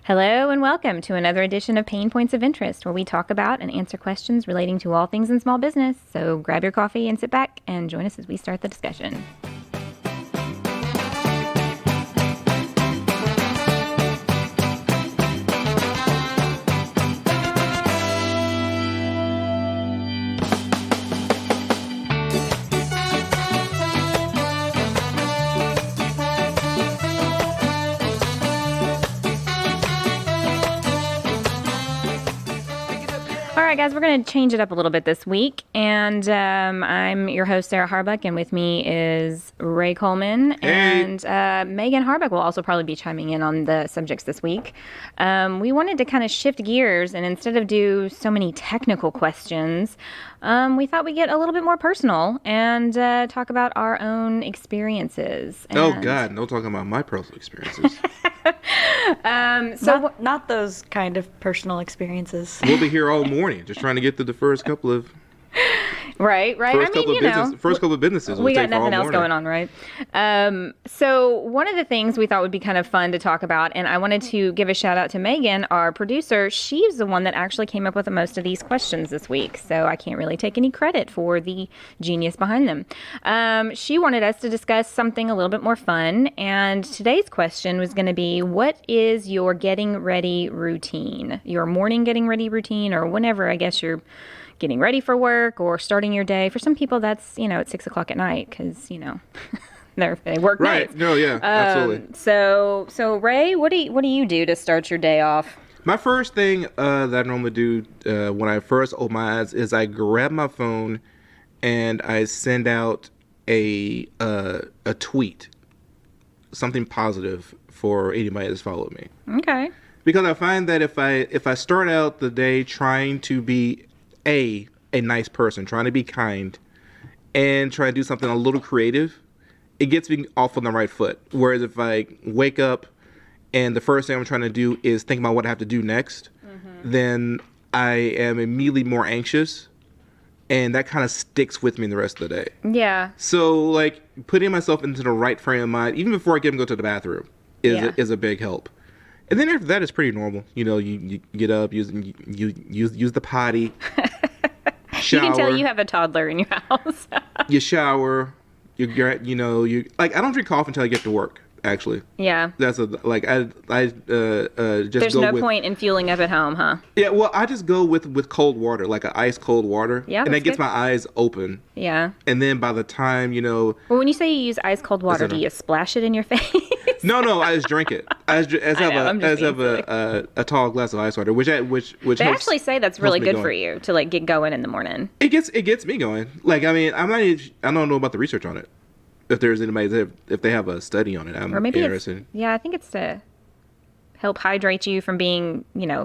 Hello and welcome to another edition of PaynePoints of Interest, where we talk about and answer questions relating to all things in small business. So grab your coffee and sit back and join us as we start the discussion. All right, guys, we're going to change it up a little bit this week. And I'm your host, Sarah Harbuck, and with me is Ray Coleman. Hey. And Megan Harbuck will also probably be chiming in on the subjects this week. We wanted to kind of shift gears, and instead of do so many technical questions, we thought we'd get a little bit more personal and talk about our own experiences. Oh, God, no talking about my personal experiences. Not those kind of personal experiences. We'll be here all morning just trying to get through the first couple of Right. first couple of businesses. We got nothing else going on, right? So one of the things we thought would be kind of fun to talk about, and I wanted to give a shout out to Megan, our producer. She's the one that actually came up with most of these questions this week, so I can't really take any credit for the genius behind them. She wanted us to discuss something a little bit more fun, and today's question was going to be, what is your getting ready routine? Your morning getting ready routine, or whenever, I guess, you're getting ready for work or starting your day. For some people, that's, at 6 o'clock at night because, they work Right. nights. No, yeah, absolutely. So Ray, what do you do to start your day off? My first thing that I normally do when I first open my eyes is I grab my phone and I send out a tweet, something positive for anybody that's followed me. Okay. Because I find that if I start out the day trying to be a nice person, trying to be kind, and try to do something a little creative, it gets me off on the right foot. Whereas if I wake up and the first thing I'm trying to do is think about what I have to do next, then I am immediately more anxious, and that kind of sticks with me the rest of the day. Yeah. So, putting myself into the right frame of mind, even before I get up and go to the bathroom, is a big help. And then after that, it's pretty normal. You get up, use the potty, shower. You can tell you have a toddler in your house. You shower. I don't drink coffee until I get to work. Actually, Yeah. that's just There's go no with, point in fueling up at home, huh? Yeah, well, I just go with cold water, like an ice cold water. Yeah, and that that's gets good. my eyes open. Yeah. And then by the time Well, when you say you use ice cold water, do you splash it in your face? No, I just drink it. I have a tall glass of ice water, which They helps, actually say that's really me good going. for you to get going in the morning. It gets me going. I don't know about the research on it. If there's anybody, if they have a study on it, I'm Or maybe interested. I think it's to help hydrate you from being,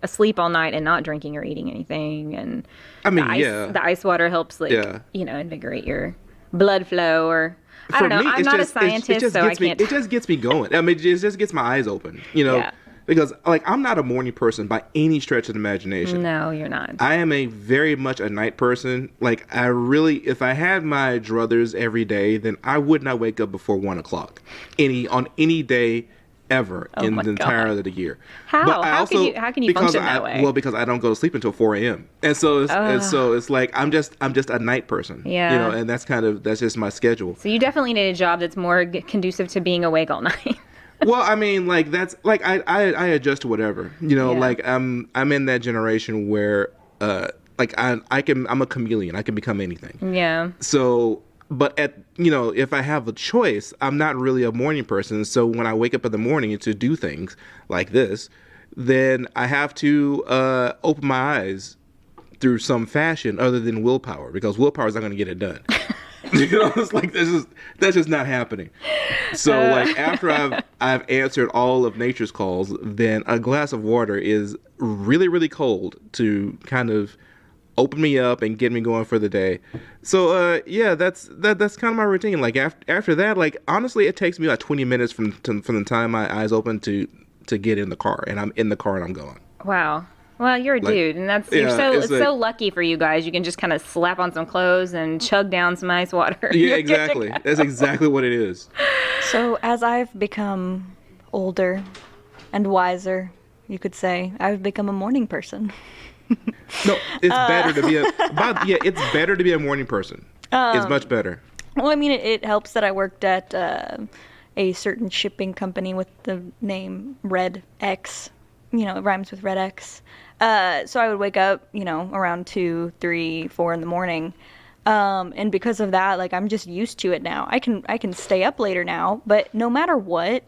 asleep all night and not drinking or eating anything. And the ice water helps invigorate your blood flow. Or I don't know. I'm not a scientist, so I can't. It just gets me going. I mean, it just gets my eyes open. Yeah. Because I'm not a morning person by any stretch of the imagination. No, you're not. I am very much a night person. If I had my druthers every day, then I would not wake up before 1 o'clock on any day ever in the entirety of the year. How? But How can you function that way? Well, because I don't go to sleep until 4 a.m. And so it's like I'm just a night person. Yeah. And that's just my schedule. So you definitely need a job that's more conducive to being awake all night. Well, I mean, that's I adjust to whatever, Yeah. I'm in that generation where, I'm a chameleon. I can become anything. Yeah. So, but if I have a choice, I'm not really a morning person. So when I wake up in the morning to do things like this, then I have to, open my eyes through some fashion other than willpower, because willpower is not going to get it done. It's like that's just not happening. So after I've answered all of nature's calls, then a glass of water is really, really cold to kind of open me up and get me going for the day. So that's kind of my routine. After that, honestly, it takes me 20 minutes from the time my eyes open to get in the car, and I'm in the car and I'm going. Wow. Well, you're a dude, and it's so lucky for you guys. You can just kind of slap on some clothes and chug down some ice water. Yeah, exactly. That's exactly what it is. So as I've become older and wiser, you could say. I've become a morning person. No, it's better to be it's better to be a morning person. It's much better. Well, I mean, it helps that I worked at a certain shipping company with the name Red X. You know, it rhymes with Red X. So I would wake up, around 2, 3, 4 in the morning. And because of that, like, I'm just used to it now. I can stay up later now, but no matter what,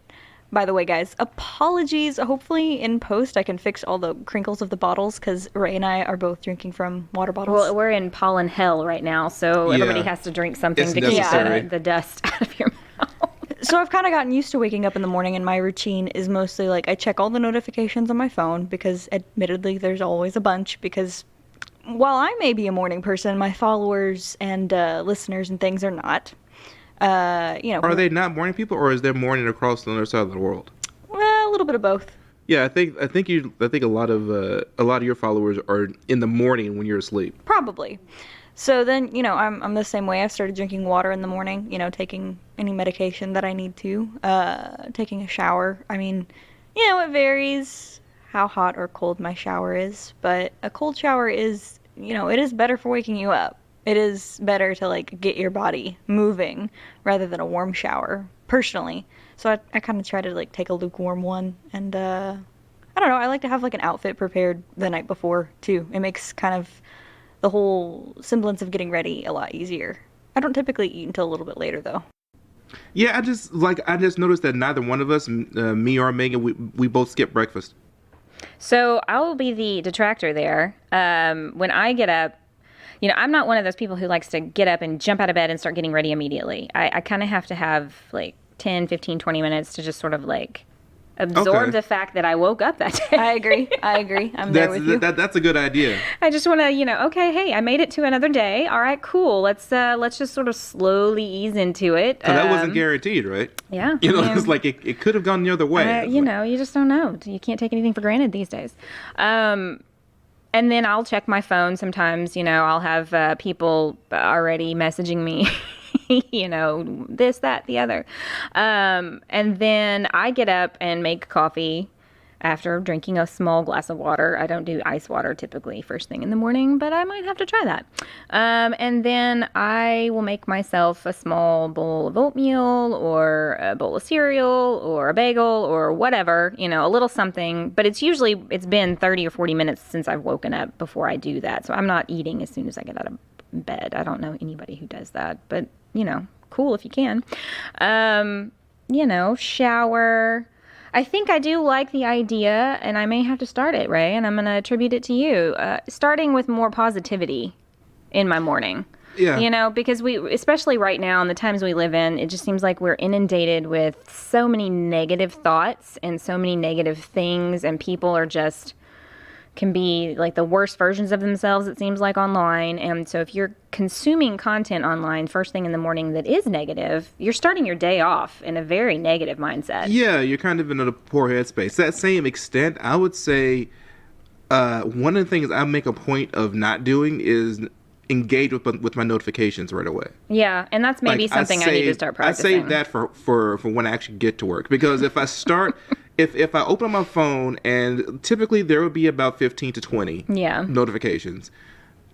by the way, guys, apologies. Hopefully in post I can fix all the crinkles of the bottles, because Ray and I are both drinking from water bottles. Well, we're in pollen hell right now, so everybody has to drink something It's to necessary. keep the dust out of your mouth. So I've kind of gotten used to waking up in the morning, and my routine is mostly like I check all the notifications on my phone, because admittedly there's always a bunch, because while I may be a morning person, my followers and listeners and things are not. Are they not morning people, or is there morning across the other side of the world? Well, a little bit of both. Yeah, I think a lot of your followers are in the morning when you're asleep. Probably. So then, I'm the same way. I started drinking water in the morning, taking any medication that I need to, taking a shower. I mean, it varies how hot or cold my shower is, but a cold shower is, it is better for waking you up. It is better to, like, get your body moving rather than a warm shower, personally. So I kind of try to, like, take a lukewarm one, and, I don't know, I like to have, like, an outfit prepared the night before, too. It makes kind of the whole semblance of getting ready a lot easier. I don't typically eat until a little bit later, though. Yeah, I just noticed that neither one of us, me or Megan, we both skip breakfast. So I will be the detractor there. When I get up, I'm not one of those people who likes to get up and jump out of bed and start getting ready immediately. I kind of have to have like 10, 15, 20 minutes to just sort of like absorb the fact that I woke up that day. I agree. I'm there with you. That's a good idea. I just want to, okay, hey, I made it to another day. All right, cool. Let's just sort of slowly ease into it. So that wasn't guaranteed, right? Yeah. It's like it could have gone the other way. You just don't know. You can't take anything for granted these days. And then I'll check my phone sometimes. I'll have people already messaging me. This, that, the other. And then I get up and make coffee after drinking a small glass of water. I don't do ice water typically first thing in the morning, but I might have to try that. And then I will make myself a small bowl of oatmeal or a bowl of cereal or a bagel or whatever, a little something. But it's been 30 or 40 minutes since I've woken up before I do that. So I'm not eating as soon as I get out of bed. I don't know anybody who does that, but cool if you can. Shower. I think I do like the idea, and I may have to start it, Ray, and I'm going to attribute it to you. Starting with more positivity in my morning. Yeah. Because especially right now in the times we live in, it just seems like we're inundated with so many negative thoughts and so many negative things, and people can be like the worst versions of themselves, it seems like, online. And so if you're consuming content online first thing in the morning that is negative, you're starting your day off in a very negative mindset. Yeah, you're kind of in a poor headspace. To that same extent, I would say one of the things I make a point of not doing is engage with my notifications right away. Yeah, and that's maybe something I need to start practicing. I save that for when I actually get to work, because if I start if I open my phone, and typically there would be about 15 to 20 notifications,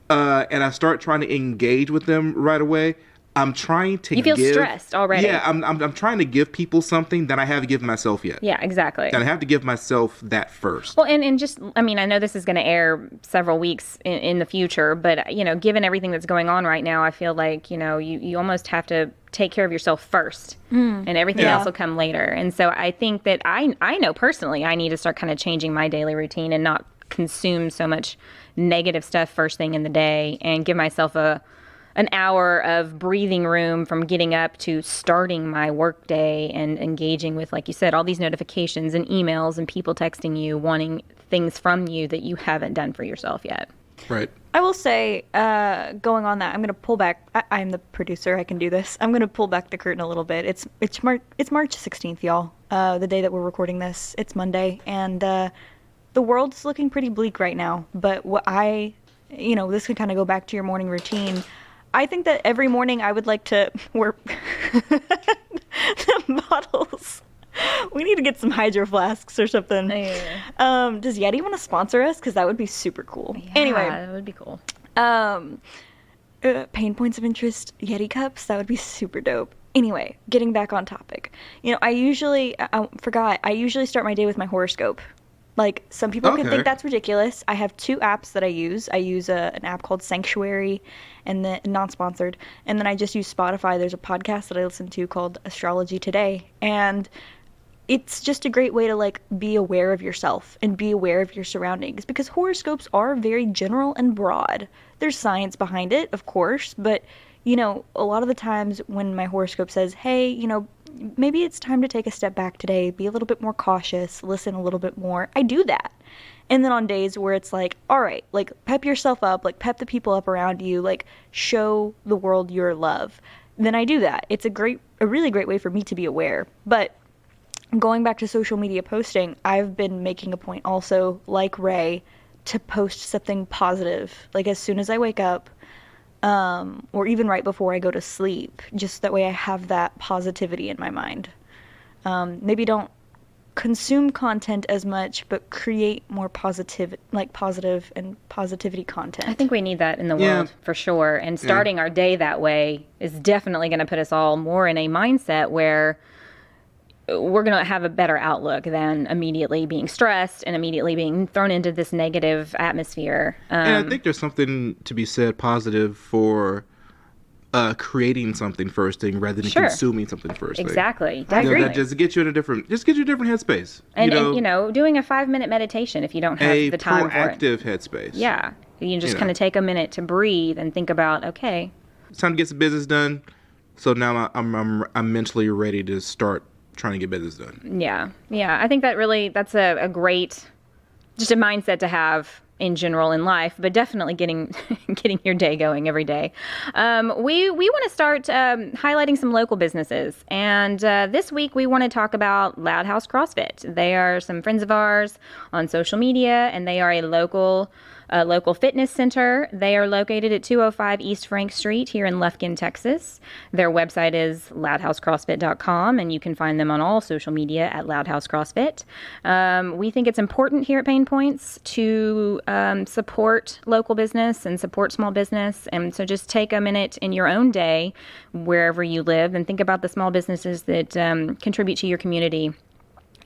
and I start trying to engage with them right away, I'm trying to You feel stressed already. Yeah, I'm trying to give people something that I haven't given myself yet. Yeah, exactly. And I have to give myself that first. Well, and just, I know this is going to air several weeks in the future, but, given everything that's going on right now, I feel like, you almost have to take care of yourself first, and everything else will come later. And so I think that I know personally I need to start kind of changing my daily routine and not consume so much negative stuff first thing in the day, and give myself an hour of breathing room from getting up to starting my work day and engaging with, like you said, all these notifications and emails and people texting you, wanting things from you that you haven't done for yourself yet. Right. I will say, going on that, I'm going to pull back. I'm the producer. I can do this. I'm going to pull back the curtain a little bit. It's March 16th, y'all. The day that we're recording this. It's Monday, and the world's looking pretty bleak right now. But what this can kind of go back to your morning routine. I think that every morning I would like to work the bottles. We need to get some hydro flasks or something. Does Yeti want to sponsor us? Because that would be super cool. Yeah, Anyway, that would be cool. PaynePoints of Interest Yeti cups. That would be super dope. Anyway, getting back on topic. You know, I usually start my day with my horoscope. Like, some people can Okay. think that's ridiculous. I have two apps that I use. I use an app called Sanctuary, and then non-sponsored. And then I just use Spotify. There's a podcast that I listen to called Astrology Today. And it's just a great way to, like, be aware of yourself and be aware of your surroundings, because horoscopes are very general and broad. There's science behind it, of course, but, you know, a lot of the times when my horoscope says, hey, you know, maybe it's time to take a step back today, be a little bit more cautious, listen a little bit more, I do that. And then on days where it's like, all right, like, pep yourself up, like, pep the people up around you, like, show the world your love, then I do that. It's a really great way for me to be aware. But going back to social media posting, I've been making a point also, like Ray, to post something positive, like, as soon as I wake up, or even right before I go to sleep, just that way I have that positivity in my mind. Maybe don't consume content as much, but create more positive and positivity content. I think we need that in the Yeah. world for sure. And starting our day that way is definitely going to put us all more in a mindset where we're going to have a better outlook than immediately being stressed and immediately being thrown into this negative atmosphere. And I think there's something to be said positive for creating something first thing rather than Sure. consuming something first thing. Exactly. You know, Agree. that just gets you in a different headspace. And, you know, doing a 5-minute meditation if you don't have a the time for it. proactive headspace. Yeah. You just You know. kind of take a minute to breathe and think about, okay, It's time to get some business done. So now I'm mentally ready to start trying to get business done. yeah. I think that's a great, just a mindset to have in general in life, but definitely getting your day going every day. We want to start highlighting some local businesses, and this week we want to talk about Loud House CrossFit. They are some friends of ours on social media, and they are a local fitness center. They are located at 205 East Frank Street here in Lufkin, Texas. Their website is loudhousecrossfit.com, and you can find them on all social media at Loud House CrossFit. We think it's important here at PaynePoints to support local business and support small business. And so just take a minute in your own day, wherever you live, and think about the small businesses that contribute to your community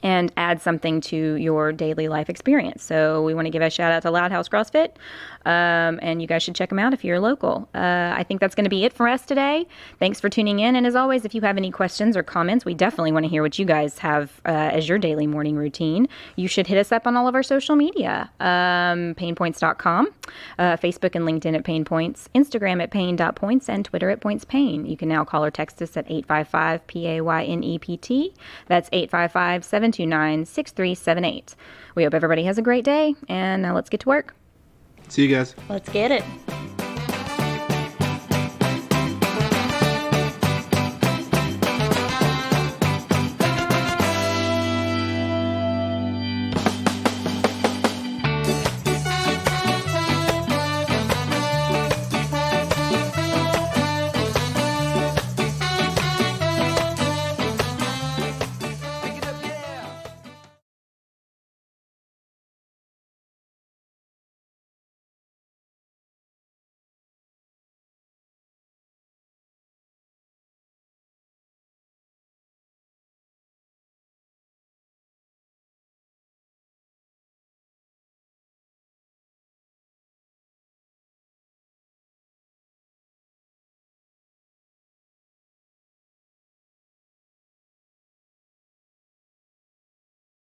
and add something to your daily life experience. So we want to give a shout out to Loud House CrossFit, and you guys should check them out if you're local. I think that's going to be it for us today. Thanks for tuning in, and as always, if you have any questions or comments, we definitely want to hear what you guys have as your daily morning routine. You should hit us up on all of our social media, PaynePoints.com, Facebook and LinkedIn at PaynePoints, Instagram at Payne.points, and Twitter at PointsPayne. You can now call or text us at 855-PAYNEPT. That's 855-729-6378. We hope everybody has a great day, and now let's get to work. See you guys. Let's get it.